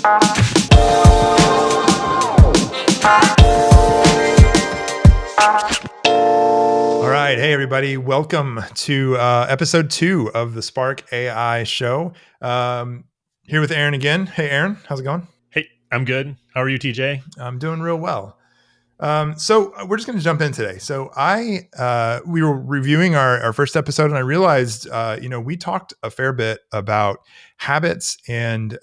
All right. Hey, everybody. Welcome to episode 2 of the Spark AI show. Here with Aaron again. Hey, Aaron. How's it going? Hey, I'm good. How are you, TJ? I'm doing real well. So we're just going to jump in today. So we were reviewing our first episode, and I realized, we talked a fair bit about habits and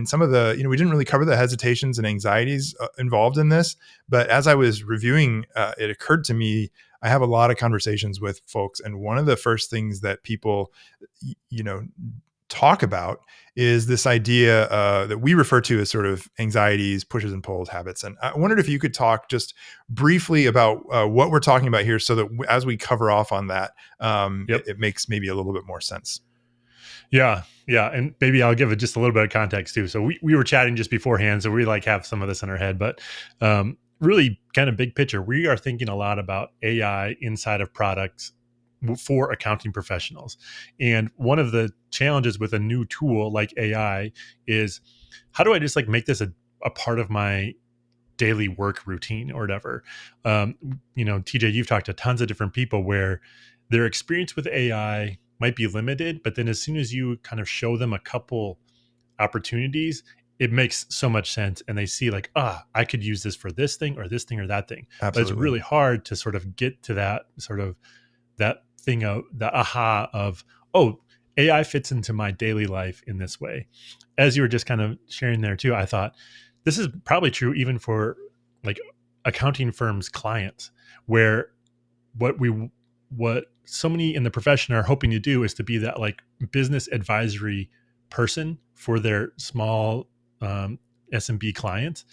some of the, we didn't really cover the hesitations and anxieties involved in this. But as I was reviewing, it occurred to me, I have a lot of conversations with folks, and one of the first things that people, talk about is this idea that we refer to as sort of anxieties, pushes and pulls, habits. And I wondered if you could talk just briefly about what we're talking about here, so that as we cover off on that, it makes maybe a little bit more sense. Yeah. And maybe I'll give it just a little bit of context too. So we were chatting just beforehand, so we have some of this in our head, but really kind of big picture, we are thinking a lot about AI inside of products for accounting professionals. And one of the challenges with a new tool like AI is, how do I just make this a part of my daily work routine or whatever? TJ, you've talked to tons of different people where their experience with AI might be limited, but then as soon as you kind of show them a couple opportunities, it makes so much sense. And they see I could use this for this thing or that thing. Absolutely. But it's really hard to sort of get to that sort of that thing of the aha of, oh, AI fits into my daily life in this way. As you were just kind of sharing there too, I thought this is probably true even for accounting firms clients, where what so many in the profession are hoping to do is to be that business advisory person for their small SMB clients,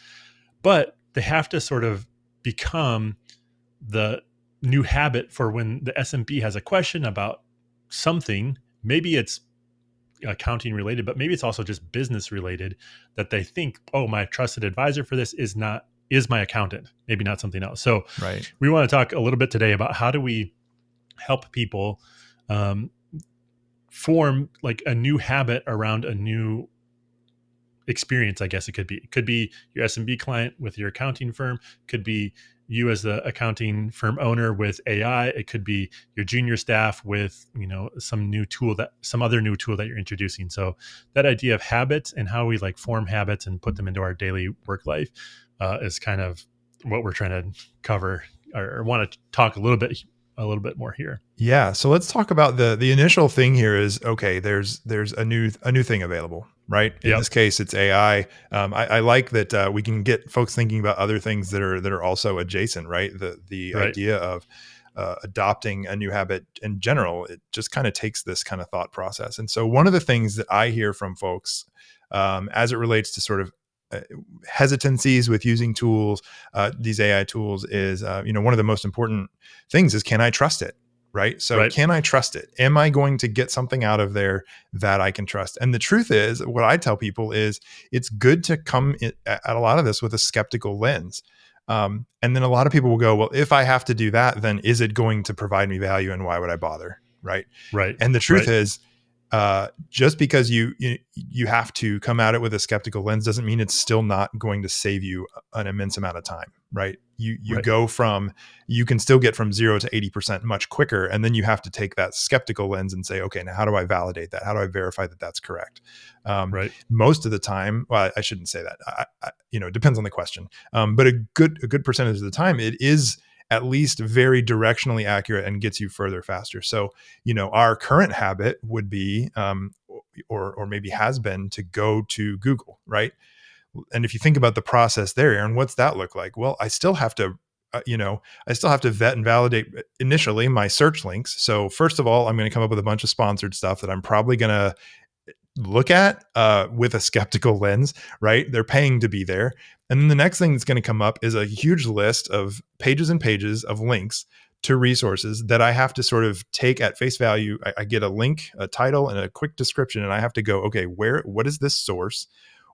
but they have to sort of become the new habit for when the SMB has a question about something. Maybe it's accounting related, but maybe it's also just business related, that they think, oh, my trusted advisor for this is my accountant, maybe not something else. So right. We want to talk a little bit today about how do we help people form a new habit around a new experience. I guess it could be your SMB client with your accounting firm, could be you as the accounting firm owner with AI, it could be your junior staff with some other new tool that you're introducing. So that idea of habits and how we form habits and put them into our daily work life is kind of what we're trying to cover, or want to talk a little bit more here. Yeah. So let's talk about the initial thing here is, okay, there's a new thing available, right? In this case, it's AI. I like that we can get folks thinking about other things that are also adjacent, right? The Right. idea of adopting a new habit in general, it just kind of takes this kind of thought process. And so one of the things that I hear from folks as it relates to sort of hesitancies with using tools, these AI tools, is one of the most important things is, can I trust it? Right. So Can I trust it? Am I going to get something out of there that I can trust? And the truth is, what I tell people is, it's good to come at a lot of this with a skeptical lens. And then a lot of people will go, well, if I have to do that, then is it going to provide me value, and why would I bother? Right. And the truth is, just because you have to come at it with a skeptical lens doesn't mean it's still not going to save you an immense amount of time, right? You can still get from 0 to 80% much quicker. And then you have to take that skeptical lens and say, okay, now how do I validate that? How do I verify that that's correct? Most of the time, well, I shouldn't say that, it depends on the question. But a good percentage of the time, it is at least very directionally accurate and gets you further faster. So, our current habit would be, or maybe has been, to go to Google, right? And if you think about the process there, Aaron, what's that look like? Well, I still have to, vet and validate initially my search links. So first of all, I'm going to come up with a bunch of sponsored stuff that I'm probably going to look at with a skeptical lens, right? They're paying to be there. And then the next thing that's going to come up is a huge list of pages and pages of links to resources that I have to sort of take at face value. I get a link, a title, and a quick description, and I have to go, okay, what is this source?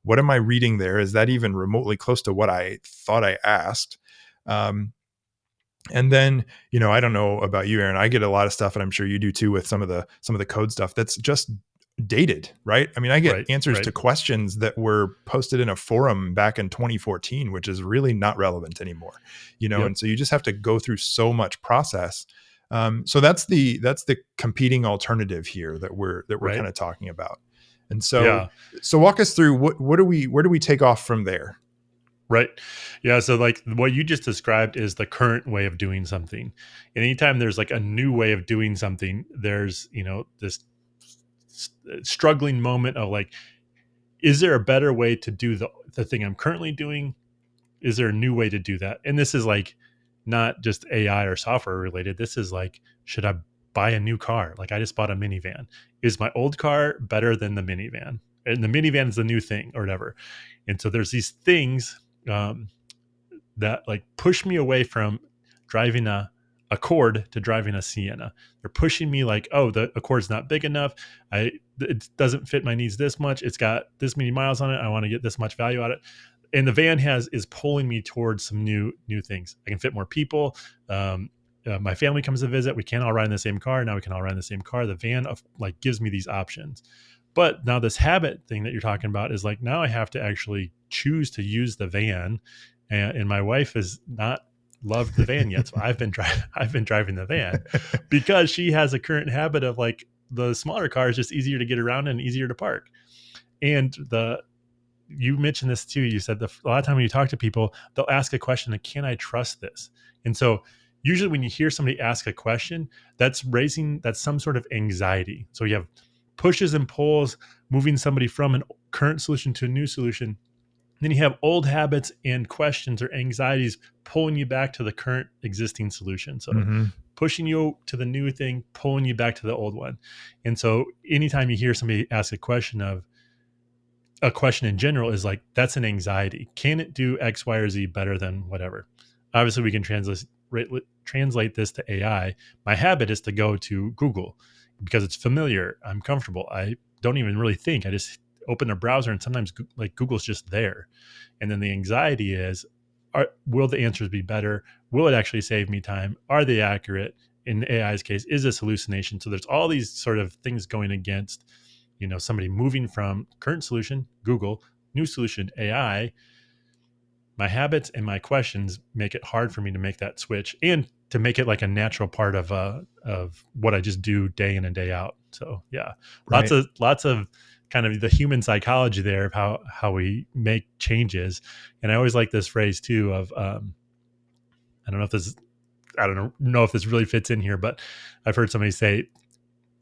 What am I reading there? Is that even remotely close to what I thought I asked? And then, I don't know about you, Aaron, I get a lot of stuff, and I'm sure you do too, with some of the code stuff that's just dated, right? I mean, I get Right. answers Right. to questions that were posted in a forum back in 2014, which is really not relevant anymore, Yep. and so you just have to go through so much process. So that's the competing alternative here that we're Right. kind of talking about. And so Yeah. so walk us through where do we take off from there? Right. Yeah. So, like, what you just described is the current way of doing something. And anytime there's like a new way of doing something, there's, this struggling moment of like, is there a better way to do the thing I'm currently doing? Is there a new way to do that? And this is like not just AI or software related. This is like, should I buy a new car? Like, I just bought a minivan. Is my old car better than the minivan? And the minivan is the new thing or whatever. And so there's these things um, that like push me away from driving a Accord to driving a Sienna. They're pushing me like, oh, the Accord's not big enough. It doesn't fit my needs this much. It's got this many miles on it. I want to get this much value out of it. And the van is pulling me towards some new things. I can fit more people. My family comes to visit. We can't all ride in the same car. Now we can all ride in the same car. The van like gives me these options. But now this habit thing that you're talking about is like, now I have to actually choose to use the van, and my wife has not loved the van yet. So I've been driving the van because she has a current habit of like, the smaller car is just easier to get around and easier to park. And you mentioned this too. You said a lot of time when you talk to people, they'll ask a question like, can I trust this? And so usually when you hear somebody ask a question, that's some sort of anxiety. So you have pushes and pulls, moving somebody from a current solution to a new solution. Then you have old habits and questions or anxieties pulling you back to the current existing solution. So Mm-hmm. pushing you to the new thing, pulling you back to the old one. And so anytime you hear somebody ask a question in general is like, that's an anxiety. Can it do X, Y, or Z better than whatever? Obviously, we can translate this to AI. My habit is to go to Google because it's familiar. I'm comfortable. I don't even really think. I just open a browser, and sometimes like Google's just there. And then the anxiety is, will the answers be better? Will it actually save me time? Are they accurate? In AI's case, is this hallucination? So there's all these sort of things going against somebody moving from current solution, Google, new solution, AI. My habits and my questions make it hard for me to make that switch and to make it like a natural part of what I just do day in and day out. So yeah, Right. lots of kind of the human psychology there of how we make changes. And I always like this phrase too of I don't know if this really fits in here, but I've heard somebody say,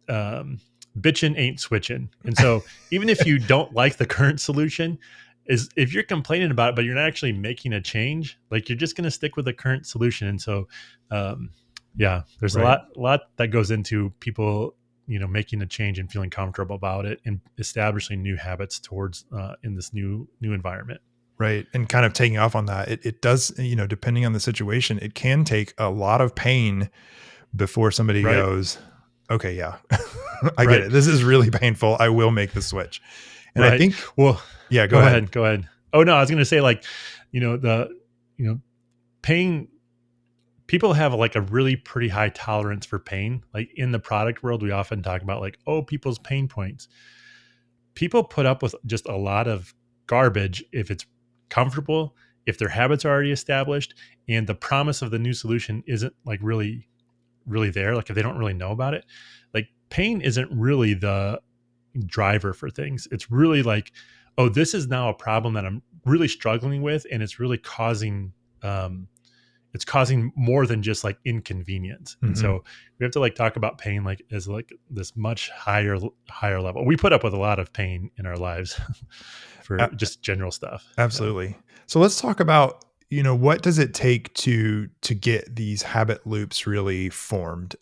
bitching ain't switching. And so even if you don't like the current solution, is if you're complaining about it, but you're not actually making a change, like you're just going to stick with the current solution. And so, yeah, there's Right. a lot that goes into people, making a change and feeling comfortable about it and establishing new habits towards in this new environment. Right. And kind of taking off on that, it does, depending on the situation, it can take a lot of pain before somebody Right. goes, okay, yeah, I get Right. it. This is really painful. I will make the switch. And I Right. think, Well, yeah, go go ahead. ahead. Go ahead. Oh no, I was going to say like, the, pain, people have like a really pretty high tolerance for pain. Like in the product world, we often talk about like, oh, people's pain points. People put up with just a lot of garbage if it's comfortable, if their habits are already established, and the promise of the new solution isn't like really, really there. Like if they don't really know about it, like pain isn't really the driver for things. It's really like, oh, this is now a problem that I'm really struggling with, and it's causing more than just like inconvenience. And Mm-hmm. so we have to like talk about pain like as like this much higher level. We put up with a lot of pain in our lives for just general stuff. Absolutely. So let's talk about, what does it take to get these habit loops really formed?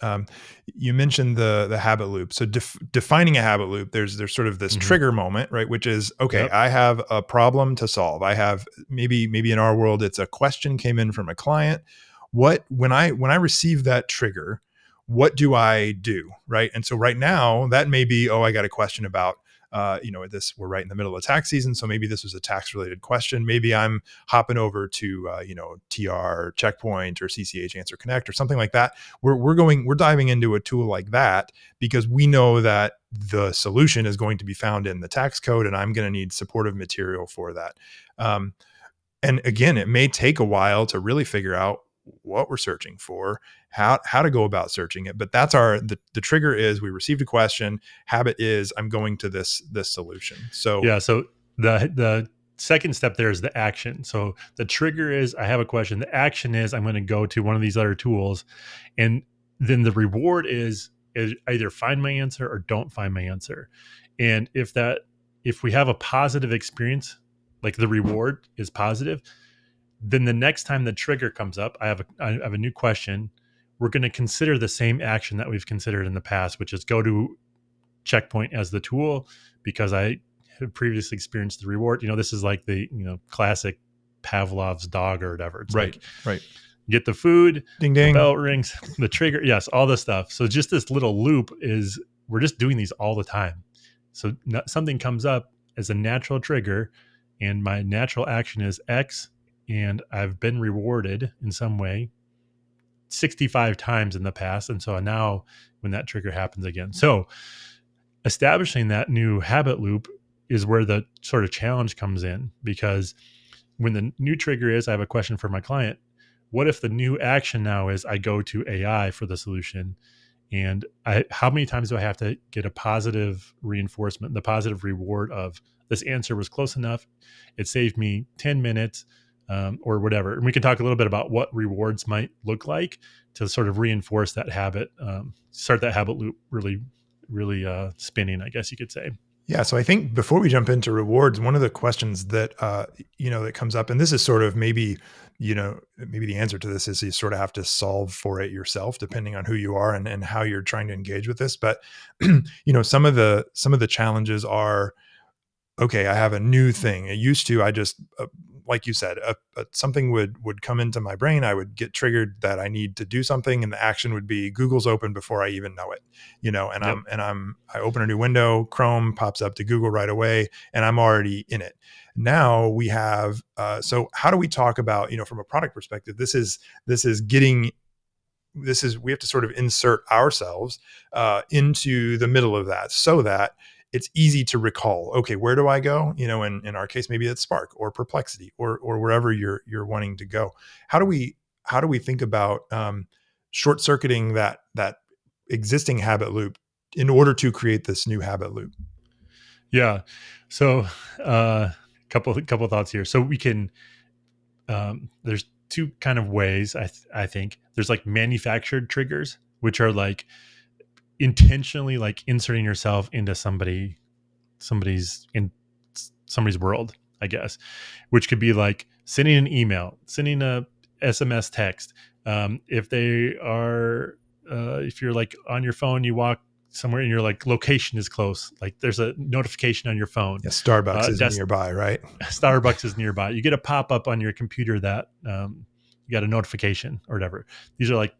You mentioned the habit loop. So defining a habit loop, there's sort of this Mhm. trigger moment, right? Which is, okay, Yep. I have a problem to solve. I have maybe in our world, it's a question came in from a client. When I receive that trigger, what do I do? Right. And so right now that may be, oh, I got a question about this, we're right in the middle of tax season, so maybe this was a tax related question. Maybe I'm hopping over to TR Checkpoint or CCH Answer Connect or something like that. We're diving into a tool like that because we know that the solution is going to be found in the tax code, and I'm going to need supportive material for that. And again, it may take a while to really figure out what we're searching for, how to go about searching it. But that's the trigger is we received a question. Habit is I'm going to this solution. So yeah. So the second step there is the action. So the trigger is I have a question. The action is I'm going to go to one of these other tools, and then the reward is either find my answer or don't find my answer. And if we have a positive experience, like the reward is positive, then the next time the trigger comes up, I have a new question. We're going to consider the same action that we've considered in the past, which is go to Checkpoint as the tool because I have previously experienced the reward. This is like the classic Pavlov's dog or whatever. It's right. Get the food, ding ding, the bell rings, the trigger, yes, all the stuff. So just this little loop is we're just doing these all the time. So something comes up as a natural trigger, and my natural action is X, and I've been rewarded in some way 65 times in the past. And so now when that trigger happens again. So establishing that new habit loop is where the sort of challenge comes in, because when the new trigger is I have a question for my client, what if the new action now is I go to AI for the solution? And how many times do I have to get a positive reinforcement, the positive reward of this answer was close enough, it saved me 10 minutes, or whatever. And we can talk a little bit about what rewards might look like to sort of reinforce that habit, start that habit loop really spinning, I guess you could say. Yeah. So I think before we jump into rewards, one of the questions that, that comes up, and this is sort of maybe the answer to this is you sort of have to solve for it yourself, depending on who you are and how you're trying to engage with this. But, some of the challenges are, okay, I have a new thing. It used to, I just, like you said, something would come into my brain. I would get triggered that I need to do something, and the action would be Google's open before I even know it. And yep. I open a new window, Chrome pops up to Google right away, and I'm already in it. Now we have. So how do we talk about, from a product perspective? We have to sort of insert ourselves into the middle of that, so that it's easy to recall, okay, where do I go? In our case, maybe it's Spark or Perplexity or wherever you're wanting to go. How do we think about short circuiting that existing habit loop in order to create this new habit loop? Yeah. So couple thoughts here. So we can, there's two kind of ways. I think there's like manufactured triggers, which are like intentionally like inserting yourself into somebody's world, I guess, which could be like sending an email, sending a SMS text. If you're like on your phone, you walk somewhere and your like location is close, like there's a notification on your phone. Yeah, Starbucks is nearby, right? Starbucks is nearby. You get a pop-up on your computer that you got a notification or whatever. These are like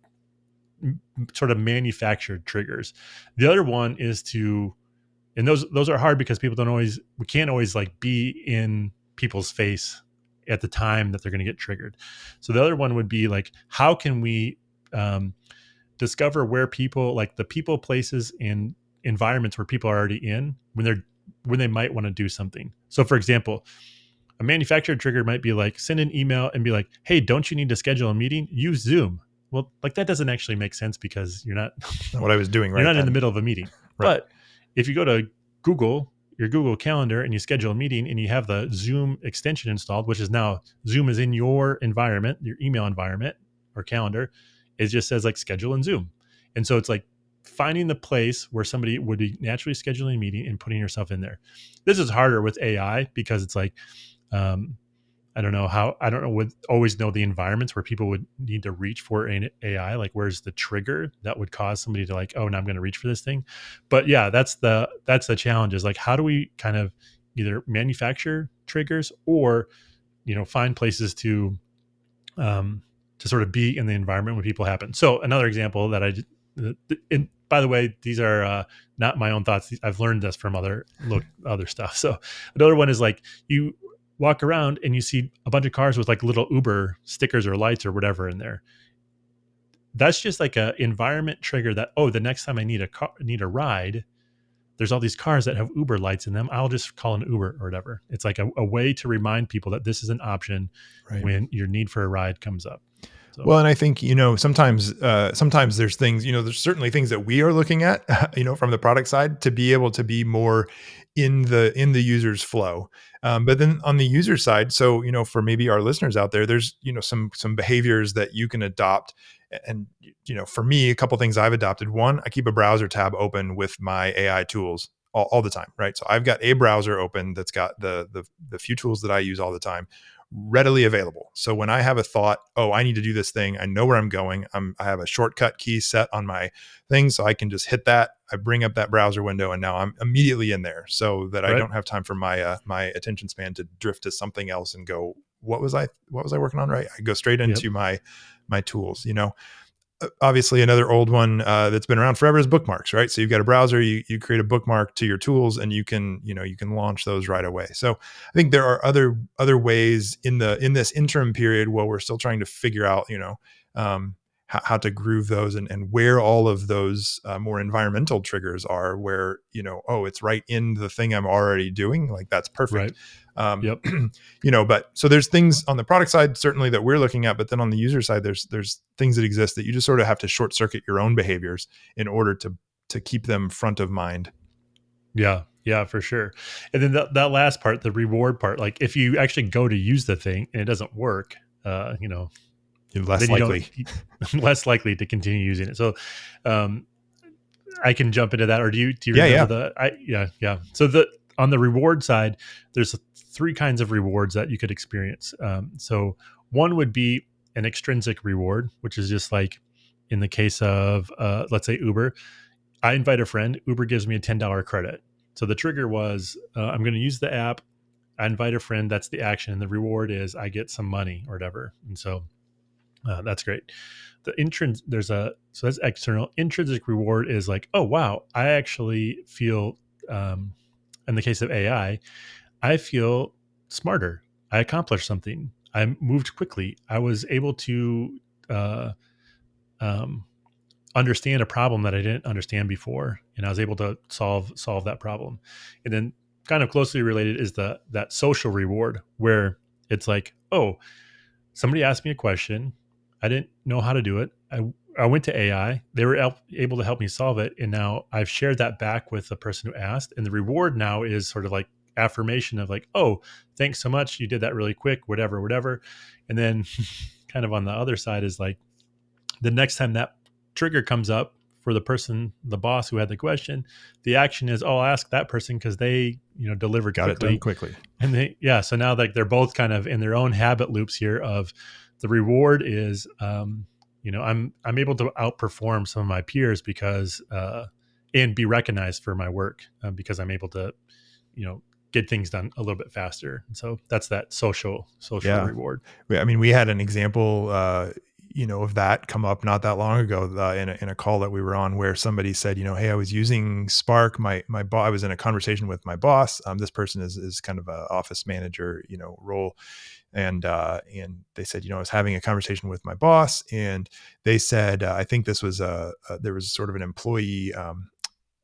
sort of manufactured triggers. The other one is and those are hard because we can't always like be in people's face at the time that they're going to get triggered. So the other one would be like, how can we discover where people, like the people, places, and environments where people are already in when they might want to do something. So for example, a manufactured trigger might be like send an email and be like, hey, don't you need to schedule a meeting? Use Zoom. Well, like that doesn't actually make sense because you're not what I was doing right. You're not then. in the middle of a meeting. Right. But if you go to your Google Calendar, and you schedule a meeting and you have the Zoom extension installed, which is now Zoom is in your environment, your email environment or calendar, it just says like schedule in Zoom. And so it's like finding the place where somebody would be naturally scheduling a meeting and putting yourself in there. This is harder with AI because it's like, I don't know always know the environments where people would need to reach for an AI, like where's the trigger that would cause somebody to like, oh, now I'm going to reach for this thing. But yeah, that's the challenge, is like, how do we kind of either manufacture triggers or, find places to sort of be in the environment when people happen. So another example that by the way, these are not my own thoughts. I've learned this from other stuff. So another one is like you walk around and you see a bunch of cars with like little Uber stickers or lights or whatever in there. That's just like a environment trigger that, oh, the next time I need a ride, there's all these cars that have Uber lights in them. I'll just call an Uber or whatever. It's like a way to remind people that this is an option Right. when your need for a ride comes up. So, Well, and I think, sometimes there's things, there's certainly things that we are looking at, from the product side to be able to be more in the user's flow. But then on the user side, so, for maybe our listeners out there, there's, some behaviors that you can adopt. And, for me, a couple things I've adopted. One, I keep a browser tab open with my AI tools all the time, right? So I've got a browser open that's got the few tools that I use all the time readily available. So when I have a thought, oh, I need to do this thing, I know where I'm going. I have a shortcut key set on my thing, so I can just hit that. I bring up that browser window, and now I'm immediately in there, so that I don't have time for my attention span to drift to something else and go, what was I working on? Right, I go straight into my tools. Obviously another old one that's been around forever is bookmarks, right? So you've got a browser, you create a bookmark to your tools, and you can launch those right away. So I think there are other ways in this interim period while we're still trying to figure out, how to groove those and where all of those more environmental triggers are, where, oh, it's right in the thing I'm already doing. Like, that's perfect. Yep. But so there's things on the product side certainly that we're looking at, but then on the user side, there's things that exist that you just sort of have to short circuit your own behaviors in order to keep them front of mind. Yeah, for sure. And then that last part, the reward part, like if you actually go to use the thing and it doesn't work, You're less likely. less likely to continue using it. So, I can jump into that, or do you remember yeah. So on the reward side, there's 3 kinds of rewards that you could experience. So one would be an extrinsic reward, which is just like in the case of, let's say Uber, I invite a friend, Uber gives me a $10 credit. So the trigger was, I'm going to use the app. I invite a friend. That's the action. And the reward is I get some money or whatever. And so that's great. So that's external. Intrinsic reward is like, oh, wow, I actually feel, in the case of AI, I feel smarter. I accomplished something. I moved quickly. I was able to understand a problem that I didn't understand before, and I was able to solve that problem. And then, kind of closely related is that social reward, where it's like, oh, somebody asked me a question. I didn't know how to do it. I went to AI. They were able to help me solve it. And now I've shared that back with the person who asked. And the reward now is sort of like affirmation of like, oh, thanks so much. You did that really quick, whatever. And then kind of on the other side is like, the next time that trigger comes up for the person, the boss who had the question, the action is, oh, I'll ask that person because they, delivered Got it done quickly. And so now like they're both kind of in their own habit loops here of the reward is, I'm able to outperform some of my peers because, and be recognized for my work because I'm able to, get things done a little bit faster. And so that's that social reward. I mean, we had an example, of that come up not that long ago in a call that we were on, where somebody said, hey, I was using Spark. I was in a conversation with my boss. This person is kind of a office manager, role. And they said, I was having a conversation with my boss, and they said, I think this was there was sort of an employee,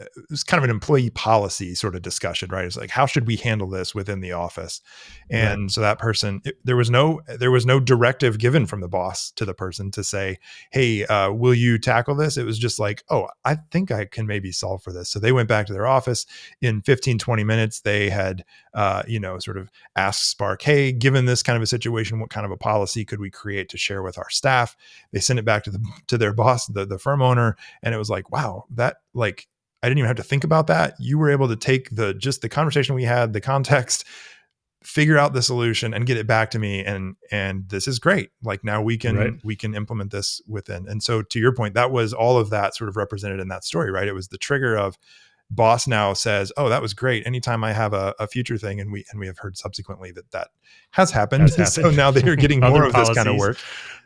it was kind of an employee policy sort of discussion, right? It's like, how should we handle this within the office? And so that person, there was no directive given from the boss to the person to say, hey, will you tackle this? It was just like, oh, I think I can maybe solve for this. So they went back to their office in 15, 20 minutes. They had, sort of asked Spark, hey, given this kind of a situation, what kind of a policy could we create to share with our staff? They sent it back to their boss, the firm owner. And it was like, wow, that like, I didn't even have to think about that. You were able to take the conversation we had, the context, figure out the solution, and get it back to me. And this is great. Like, now we can implement this within. And so to your point, that was all of that sort of represented in that story, right? It was the trigger of, boss now says, "Oh, that was great. Anytime I have a future thing," and we have heard subsequently that has happened. Has So happened. now they're getting more Other of this kind of policies, work,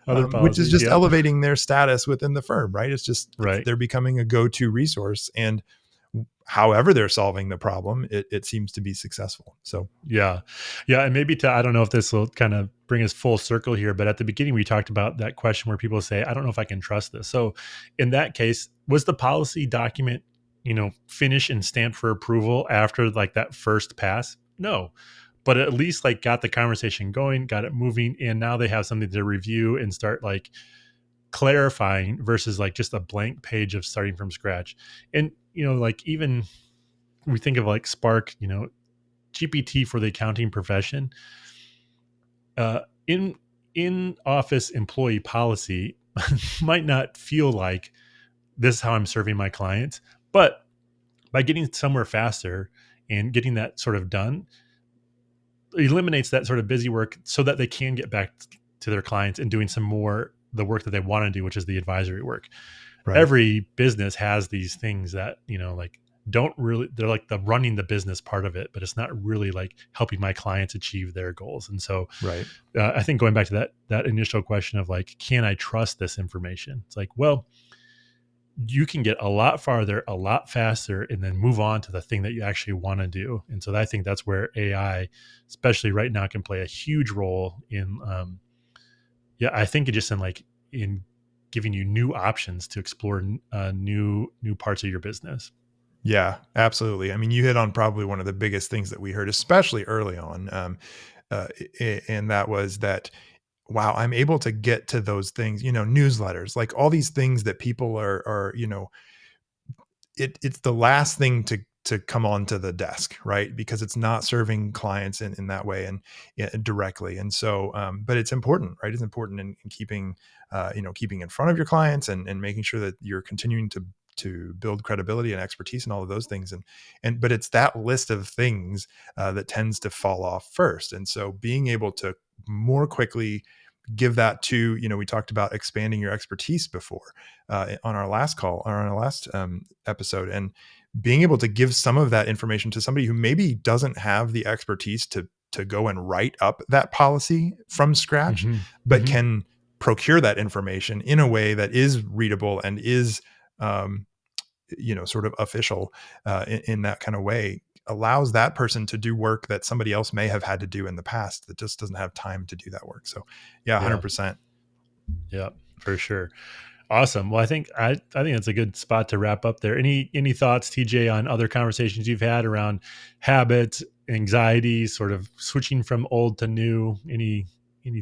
other which is policies. just Yep. elevating their status within the firm, right? Right. They're becoming a go-to resource, and however they're solving the problem, it seems to be successful. So Yeah. Yeah. And maybe I don't know if this will kind of bring us full circle here, but at the beginning, we talked about that question where people say, I don't know if I can trust this. So in that case, was the policy document, finished and stamped for approval after like that first pass? No. But at least like got the conversation going, got it moving. And now they have something to review and start like clarifying versus like just a blank page of starting from scratch. And, like even we think of like Spark, GPT for the accounting profession, uh, in office employee policy might not feel like this is how I'm serving my clients, but by getting somewhere faster and getting that sort of done, eliminates that sort of busy work so that they can get back to their clients and doing some more the work that they want to do, which is the advisory work. right. Every business has these things that, like don't really, they're like the running the business part of it, but it's not really like helping my clients achieve their goals. And so Right. I think going back to that initial question of like, can I trust this information? It's like, well, you can get a lot farther, a lot faster, and then move on to the thing that you actually want to do. And so I think that's where AI, especially right now, can play a huge role in, I think it just in giving you new options to explore new parts of your business. Yeah, absolutely. I mean, you hit on probably one of the biggest things that we heard, especially early on. And that was that, wow, I'm able to get to those things, newsletters, like all these things that people are, it's the last thing to come onto the desk, right? Because it's not serving clients in that way and directly. And so, but it's important, right? It's important in keeping, keeping in front of your clients and making sure that you're continuing to build credibility and expertise and all of those things. But it's that list of things that tends to fall off first. And so being able to more quickly give that to, we talked about expanding your expertise before on our last call or on our last episode, and being able to give some of that information to somebody who maybe doesn't have the expertise to go and write up that policy from scratch, Mm-hmm. but Mm-hmm. can procure that information in a way that is readable and is, sort of official in that kind of way, allows that person to do work that somebody else may have had to do in the past that just doesn't have time to do that work. So yeah, Yeah. 100%. Yeah, for sure. Awesome. Well, I think that's a good spot to wrap up there. Any thoughts, TJ, on other conversations you've had around habits, anxiety, sort of switching from old to new? Any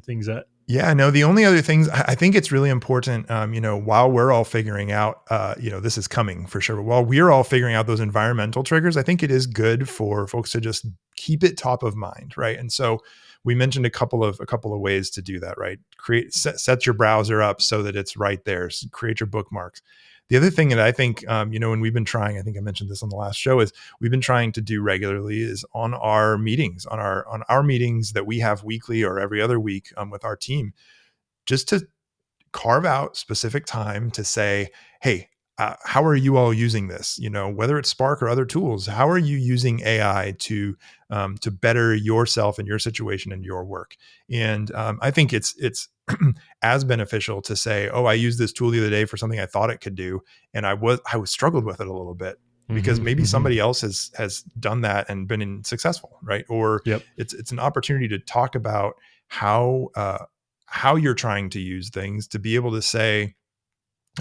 things that? Yeah, no, the only other things I think it's really important, while we're all figuring out, this is coming for sure, but while we're all figuring out those environmental triggers, I think it is good for folks to just keep it top of mind, right? And so we mentioned a couple of ways to do that, right? Set your browser up so that it's right there. Create your bookmarks. The other thing that I think, when we've been trying, I think I mentioned this on the last show, is we've been trying to do regularly is on our meetings, on our meetings that we have weekly or every other week with our team, just to carve out specific time to say, hey, how are you all using this? Whether it's Spark or other tools, how are you using AI to better yourself and your situation and your work? And I think it's as beneficial to say, oh, I used this tool the other day for something I thought it could do, and I was struggled with it a little bit because Mm-hmm. maybe Mm-hmm. somebody else has done that and been successful, right? Or Yep. it's an opportunity to talk about how you're trying to use things to be able to say,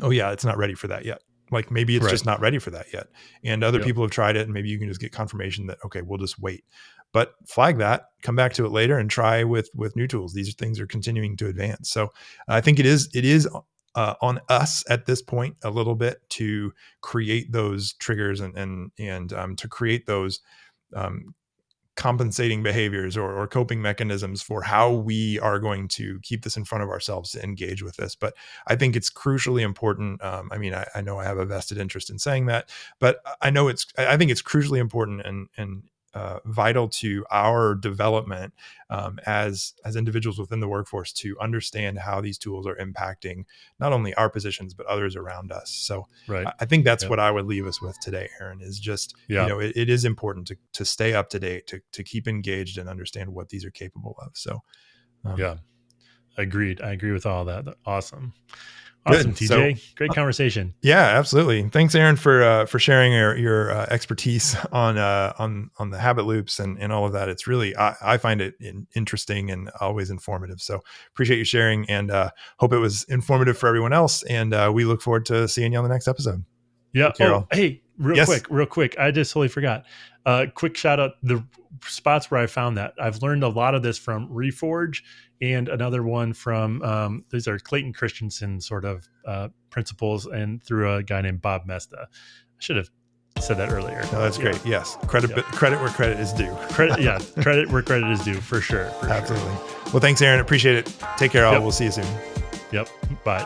oh yeah, it's not ready for that yet. Like maybe it's Right. just not ready for that yet. And other Yep. people have tried it, and maybe you can just get confirmation that, okay, we'll just wait. But flag that, come back to it later and try with new tools. These things are continuing to advance. So I think it is on us at this point a little bit to create those triggers and to create those um, compensating behaviors or coping mechanisms for how we are going to keep this in front of ourselves to engage with this. But I think it's crucially important. I know I have a vested interest in saying that, but I think it's crucially important and vital to our development as individuals within the workforce to understand how these tools are impacting not only our positions but others around us. So Right. I think that's Yep. what I would leave us with today, Aaron, is just, Yeah. it is important to stay up to date, to keep engaged and understand what these are capable of. So Yeah. Agreed. I agree with all that. Awesome. Awesome, good. So TJ. Great conversation. yeah, absolutely. Thanks, Aaron, for sharing your expertise on the habit loops and all of that. It's really, I find it interesting and always informative. So appreciate you sharing, and hope it was informative for everyone else. And we look forward to seeing you on the next episode. Yeah. Take care, Oh, all. hey, real Yes. quick. I just totally forgot. Quick shout out the spots where I found that. I've learned a lot of this from Reforge, and another one from these are Clayton Christensen sort of principles, and through a guy named Bob Mesta. I should have said that earlier. No, that's great. Yes. Credit where credit is due. Credit where credit is due, for sure. Absolutely. Well, thanks, Aaron. Appreciate it. Take care, all. Yep. We'll see you soon. Yep. Bye.